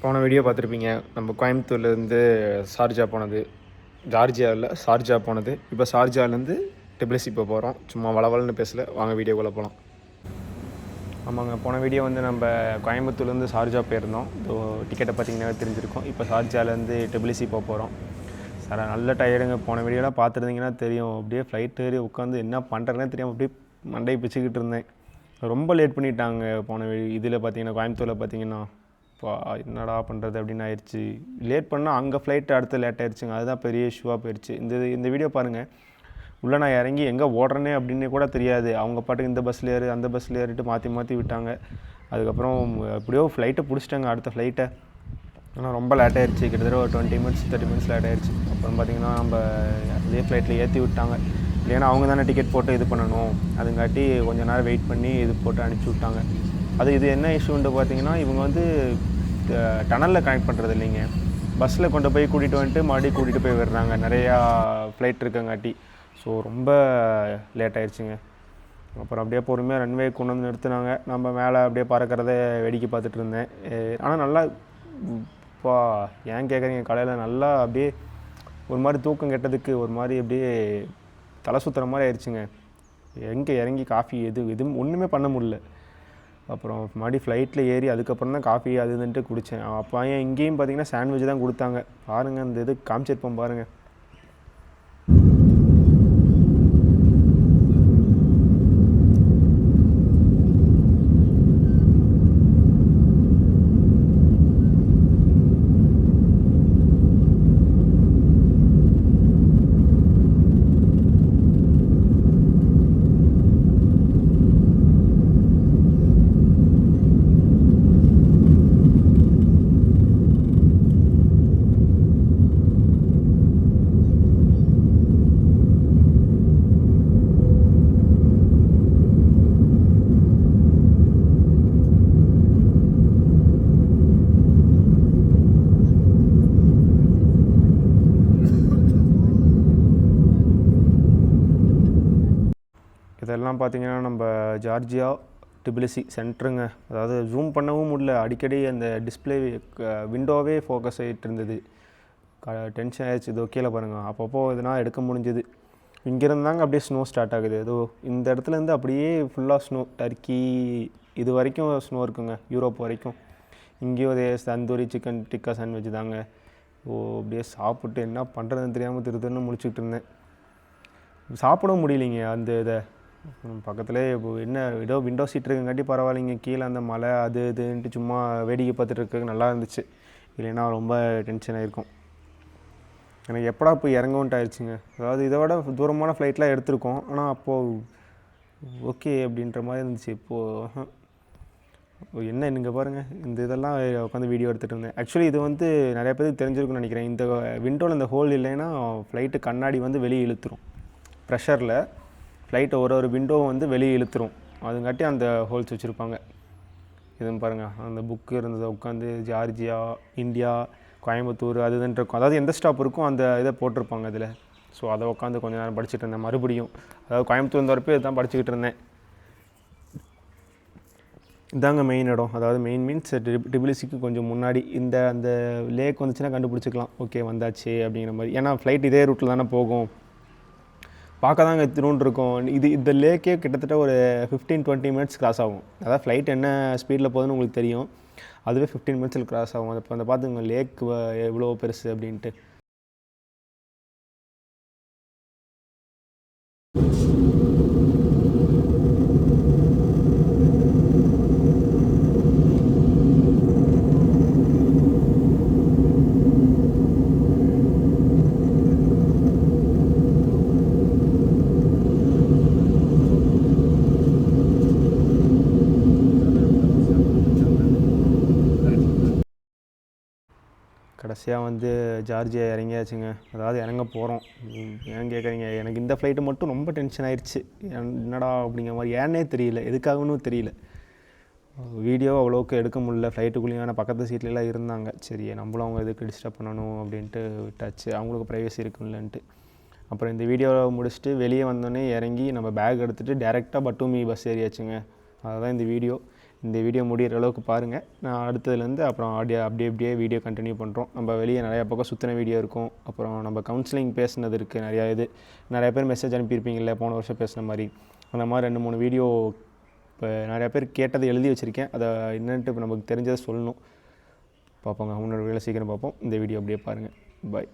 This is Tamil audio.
போன வீடியோ பார்த்துருப்பீங்க. நம்ம கோயம்புத்தூர்லேருந்து ஷார்ஜா போனது. ஜார்ஜியா இல்லை, ஷார்ஜா போனது. இப்போ ஷார்ஜாலேருந்து டிபிலிசி போகிறோம். சும்மா வளவலன்னு பேசல, வாங்க வீடியோக்குள்ளே போகலாம். ஆமாங்க, போன வீடியோ வந்து நம்ம கோயம்புத்தூர்லேருந்து ஷார்ஜா போயிருந்தோம். டிக்கெட்டை பார்த்தீங்கன்னா தெரிஞ்சிருக்கோம். இப்போ ஷார்ஜாலேருந்து டிபிலிசி போகிறோம். சார் நல்ல டயர்டுங்க. போன வீடியோலாம் பார்த்துருந்தீங்கன்னா தெரியும். அப்படியே ஃப்ளைட் ஏறி உட்காந்து என்ன பண்ணுறதுனே தெரியாமல் அப்படியே மண்டையை பிச்சுக்கிட்டு இருந்தேன். ரொம்ப லேட் பண்ணிட்டாங்க. போன இதில் பார்த்தீங்கன்னா கோயம்புத்தூரில் பார்த்தீங்கன்னா இப்போ என்னடா பண்ணுறது அப்படின்னு ஆயிடுச்சு. லேட் பண்ணால் அங்கே ஃப்ளைட் அடுத்து லேட் ஆயிடுச்சுங்க. அதுதான் பெரிய இஷ்யூவாக போயிடுச்சு. இந்த வீடியோ பாருங்கள். உள்ளே நான் இறங்கி எங்கே ஓடுறேனே அப்படின்னு கூட தெரியாது. அவங்க பாட்டுக்கு இந்த பஸ்ஸில் ஏறு அந்த பஸ்ஸில் ஏறிட்டு மாற்றி விட்டாங்க. அதுக்கப்புறம் எப்படியோ ஃப்ளைட்டை பிடிச்சிட்டாங்க, அடுத்த ஃப்ளைட்டை. ஆனால் ரொம்ப லேட் ஆயிடுச்சு. கிட்டத்தட்ட ஒரு 20 மினிட்ஸ் 30 மினிட்ஸ் லேட் ஆயிடுச்சு. அப்புறம் பார்த்திங்கன்னா நம்ம அதே ஃப்ளைட்டில் ஏற்றி விட்டாங்க. இல்லைன்னா அவங்க தானே டிக்கெட் போட்டு இது பண்ணணும். அதுங்காட்டி கொஞ்சம் நேரம் வெயிட் பண்ணி இது போட்டு அனுப்பிச்சி விட்டாங்க. இது என்ன இஷ்யூன்ட்டு பார்த்தீங்கன்னா, இவங்க வந்து டனலில் கனெக்ட் பண்ணுறது இல்லைங்க. பஸ்ஸில் கொண்டு போய் கூட்டிகிட்டு வந்துட்டு மறுபடியும் கூட்டிகிட்டு போய் விடுறாங்க. நிறையா ஃப்ளைட் இருக்கங்காட்டி. ஸோ ரொம்ப லேட் ஆயிடுச்சுங்க. அப்புறம் அப்படியே பொறுமையாக ரன்வே கொண்டு வந்து நிறுத்தினாங்க. நம்ம மேலே அப்படியே பறக்கிறத வேடிக்கை பார்த்துட்டு இருந்தேன். ஆனால் நல்லா இப்போ ஏன் கேட்குறீங்க, காலையில் நல்லா அப்படியே ஒரு மாதிரி தூக்கம் கெட்டதுக்கு ஒரு மாதிரி அப்படியே தலை சுற்றுற மாதிரி ஆயிடுச்சுங்க. எங்கே இறங்கி காஃபி எதுவும் ஒன்றுமே பண்ண முடியல. அப்புறம் மறுபடியும் ஃப்ளைட்டில் ஏறி அதுக்கப்புறம் தான் காஃபி இதுன்ட்டு குடித்தேன். அப்போ இங்கேயும் பார்த்தீங்கன்னா சாண்ட்விச் தான் கொடுத்தாங்க. பாருங்கள், அந்த இது காமிச்சிருப்போம் பாருங்கள். இதெல்லாம் பார்த்திங்கன்னா நம்ம ஜார்ஜியா டிபிலிசி சென்ட்ருங்க. அதாவது ஜூம் பண்ணவும் முடியல. அடிக்கடி அந்த டிஸ்பிளே விண்டோவே ஃபோக்கஸ் ஆகிட்டு இருந்தது. டென்ஷன் ஆகிடுச்சு. இது கீழே பாருங்கள், அப்பப்போ இதனால் எடுக்க முடிஞ்சது. இங்கேருந்தாங்க அப்படியே ஸ்னோ ஸ்டார்ட் ஆகுது. இந்த இடத்துலேருந்து அப்படியே ஃபுல்லாக ஸ்னோ. டர்க்கி இது வரைக்கும் ஸ்னோ இருக்குங்க, யூரோப் வரைக்கும். இங்கேயும் அதே தந்தூரி சிக்கன் டிக்கா சாண்ட்விச் தாங்க. அப்படியே சாப்பிட்டு என்ன பண்ணுறதுன்னு தெரியாமல் திருன்னு முடிச்சுக்கிட்டு இருந்தேன். சாப்பிடவும் முடியலைங்க. அந்த இதை பக்கத்துலேயே இப்போ ஏதோ விண்டோ சீட் இருக்குங்காட்டி பரவாயில்லைங்க. கீழே அந்த மலை இதுன்ட்டு சும்மா வேடிக்கை பார்த்துட்டு இருக்க நல்லா இருந்துச்சு. இல்லைன்னா ரொம்ப டென்ஷன் ஆகிருக்கும். எனக்கு எப்படா போய் இறங்கவுன்ட்டு ஆயிடுச்சுங்க. அதாவது இதை விட தூரமான ஃப்ளைட்லாம் எடுத்திருக்கோம். ஆனால் அப்போது ஓகே அப்படின்ற மாதிரி இருந்துச்சு. இப்போது என்ன இங்கே பாருங்கள், இந்த இதெல்லாம் உட்காந்து வீடியோ எடுத்துகிட்டு இருந்தேன். ஆக்சுவலி இது வந்து நிறைய பேருக்கு தெரிஞ்சிருக்குன்னு நினைக்கிறேன். இந்த விண்டோவில் இந்த ஹோல் இல்லைன்னா ஃப்ளைட்டு கண்ணாடி வந்து வெளியே இழுத்துரும். ப்ரெஷரில் ஃப்ளைட்டை ஒரு விண்டோ வந்து வெளியே இழுத்துரும். அதுங்காட்டி அந்த ஹோல்ஸ் வச்சுருப்பாங்க. இதுன்னு பாருங்கள், அந்த புக்கு இருந்ததை உட்காந்து ஜார்ஜியா, இந்தியா, கோயம்புத்தூர் அதுதான் இருக்கும். அதாவது எந்த ஸ்டாப் இருக்கும் அந்த இதை போட்டிருப்பாங்க அதில். ஸோ அதை உட்காந்து கொஞ்சம் நேரம் படிச்சுட்டு இருந்தேன். மறுபடியும் அதாவது கோயம்புத்தூர் வந்த வரப்போ இதுதான் படிச்சுக்கிட்டு இருந்தேன். இதாங்க மெயின் இடம். அதாவது மெயின் மீன்ஸ் டிபிலிசிக்கு கொஞ்சம் முன்னாடி அந்த லேக் வந்துச்சுன்னா கண்டுபிடிச்சிக்கலாம். ஓகே வந்தாச்சு அப்படிங்கிற மாதிரி. ஏன்னா ஃப்ளைட் இதே ரூட்டில் தானே போகும். பார்க்க தாங்க திருண்டு இருக்கும். இந்த லேக்கே கிட்டத்தட்ட ஒரு 15-20 மினிட்ஸ் கிராஸ் ஆகும். அதாவது ஃப்ளைட் என்ன ஸ்பீடில் போகுதுன்னு உங்களுக்கு தெரியும். அதுவே 15 மினிட்ஸில் கிராஸ் ஆகும். அப்போ அந்த பார்த்துங்க லேக் எவ்வளோ பெருசு அப்படின்ட்டு. கடைசியாக வந்து ஜார்ஜியா இறங்கியாச்சுங்க. அதாவது இறங்க போகிறோம். ஏன் கேட்குறீங்க, எனக்கு இந்த ஃப்ளைட்டு மட்டும் ரொம்ப டென்ஷன் ஆயிடுச்சு. என்னடா அப்படிங்கிற மாதிரி. ஏன்னே தெரியல, எதுக்காகன்னு தெரியல. வீடியோ அவ்வளோக்கு எடுக்க முடியல. ஃப்ளைட்டுக்குள்ளேயான பக்கத்து சீட்லலாம் இருந்தாங்க. சரி நம்மளும் அவங்க எதுக்கு டிஸ்டர்ப் பண்ணணும் அப்படின்ட்டு விட்டாச்சு. அவங்களுக்கு ப்ரைவசி இருக்குல்லன்ட்டு. அப்புறம் இந்த வீடியோவை முடிச்சுட்டு வெளியே வந்தோடனே இறங்கி நம்ம பேக் எடுத்துகிட்டு டேரெக்டாக பட்டூமி பஸ் ஏறியாச்சுங்க. அதுதான் இந்த வீடியோ. இந்த வீடியோ முடிகிற அளவுக்கு பாருங்கள். நான் அடுத்ததுலேருந்து அப்புறம் அப்படியே வீடியோ கண்டினியூ பண்ணுறோம். நம்ம வெளியே நிறையா பக்கம் சுற்றின வீடியோ இருக்கும். அப்புறம் நம்ம கவுன்சிலிங் பேசுனது இருக்குது நிறையா பேர் மெசேஜ் அனுப்பியிருப்பீங்கள்ல போன வருஷம் பேசுன மாதிரி. அந்த மாதிரி 2-3 வீடியோ இப்போ நிறையா பேர் கேட்டதை எழுதி வச்சுருக்கேன். அதை என்னென்ட்டு இப்போ நமக்கு தெரிஞ்சதை சொல்லணும். பார்ப்போங்க. உன்னோட வேலை சீக்கிரம் பார்ப்போம். இந்த வீடியோ அப்படியே பாருங்கள். பாய்.